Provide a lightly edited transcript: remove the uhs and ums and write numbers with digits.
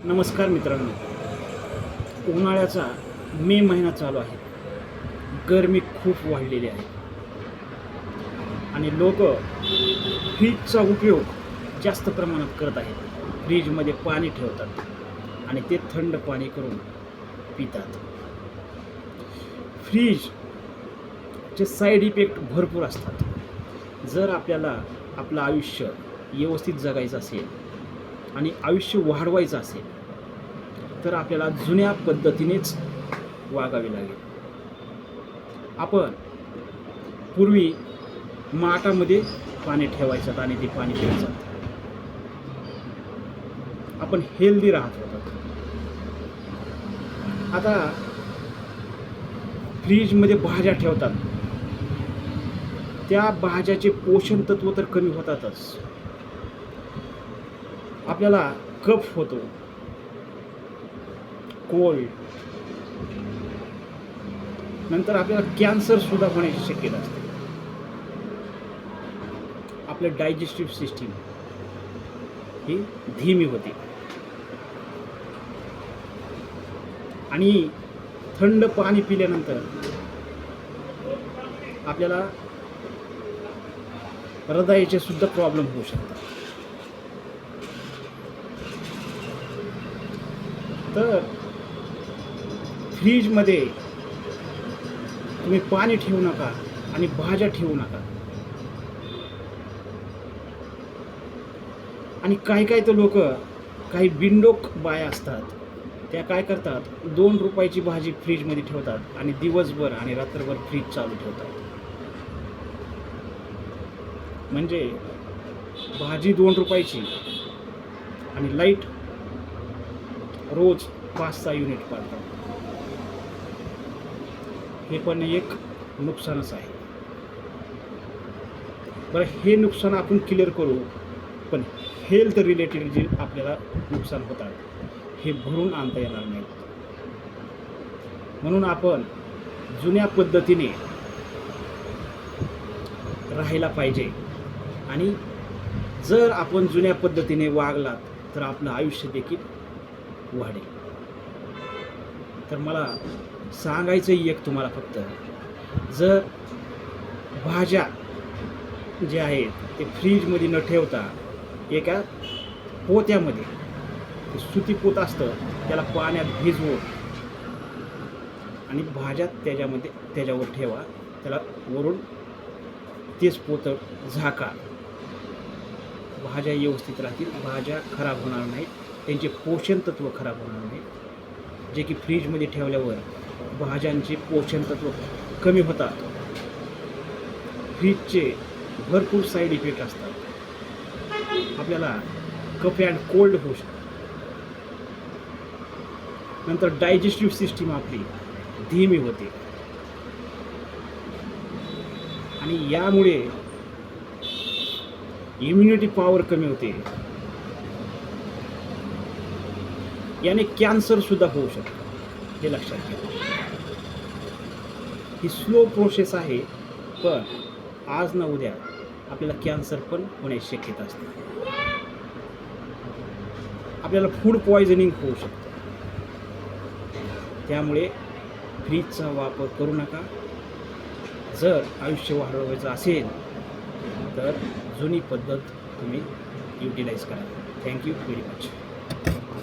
नमस्कार मित्रांनो, उन्हाळ्याचा मे महिना चालू आहे. गरमी खूप वाढलेली आहे आणि लोक फ्रीजचा उपयोग जास्त प्रमाणात करत आहेत. फ्रीजमध्ये पाणी ठेवतात आणि ते थंड पाणी करून पितात. फ्रीजचे साईड इफेक्ट भरपूर असतात. जर आपल्याला आपलं आयुष्य व्यवस्थित जगायचं असेल आणि आयुष्य वाढवायचं असेल तर आपल्याला जुन्या पद्धतीनेच वागावे लागेल. आपण पूर्वी माठामध्ये पाणी ठेवायचं आणि ते पाणी प्यायचं. आपण हेल्दी राहत होतो. आता फ्रीजमध्ये भाज्या ठेवतात, त्या भाज्याचे पोषण तत्व तर कमी होतातच. आपल्याला कफ होतो, कोल्ड, नंतर आपल्याला कॅन्सर सुद्धा होण्याची शक्यता असते. आपलं डायजेस्टिव्ह सिस्टीम ही धीमी होते आणि थंड पाणी पिल्यानंतर आपल्याला हृदयाचे सुद्धा प्रॉब्लेम होऊ शकतात. तर फ्रीजमध्ये तुम्ही पाणी ठेवू नका आणि भाज्या ठेवू नका. आणि काही तर लोक, काही बिनडोक बाया असतात, त्या काय करतात, 2 रुपयाची भाजी फ्रीजमध्ये ठेवतात आणि दिवसभर आणि रात्रभर फ्रीज चालू ठेवतात. म्हणजे भाजी 2 रुपयाची आणि लाईट रोज 5-6 युनिट पाळतात. हे पण एक नुकसानच आहे. बरं, हे नुकसान आपण क्लिअर करू, पण हेल्थ रिलेटेड जे आपल्याला नुकसान होतात हे भरून आणता येणार नाही. म्हणून आपण जुन्या पद्धतीने राहायला पाहिजे. आणि जर आपण जुन्या पद्धतीने वागलात तर आपलं आयुष्य देखील वाढेल. तर मला सांगायचं एक तुम्हाला फक्त, जर भाज्या ज्या आहेत ते फ्रीजमध्ये न ठेवता एका पोत्यामध्ये, ते सुती पोत असतं त्याला पाण्यात भिजवून आणि भाज्या त्याच्यावर ठेवा. त्याला वरून तेच पोतं झाका. भाज्या व्यवस्थित राहतील, भाज्या खराब होणार नाहीत, त्यांचे पोषण तत्व खराब होणार नाही. जे की फ्रीजमध्ये ठेवल्यावर भाज्यांचे पोषण तत्व कमी होतात. फ्रीजचे भरपूर साईड इफेक्ट असतात. आपल्याला कफ अँड कोल्ड होऊ शकतो. नंतर डायजेस्टिव्ह सिस्टीम आपली धीमी होते आणि यामुळे इम्युनिटी पॉवर कमी होते. याने कॅन्सर सुद्धा होऊ शकतो. हे लक्षात घ्या. ही स्लो प्रोसेस आहे, पण आज ना उद्या आपल्याला कॅन्सर पण होण्याची शक्यता असते. आपल्याला फूड पॉयझनिंग होऊ शकतं. त्यामुळे फ्रीजचा वापर करू नका. जर आयुष्य वाढवायचं असेल तर जुनी पद्धत तुम्ही युटिलाइज करा. Thank you very much.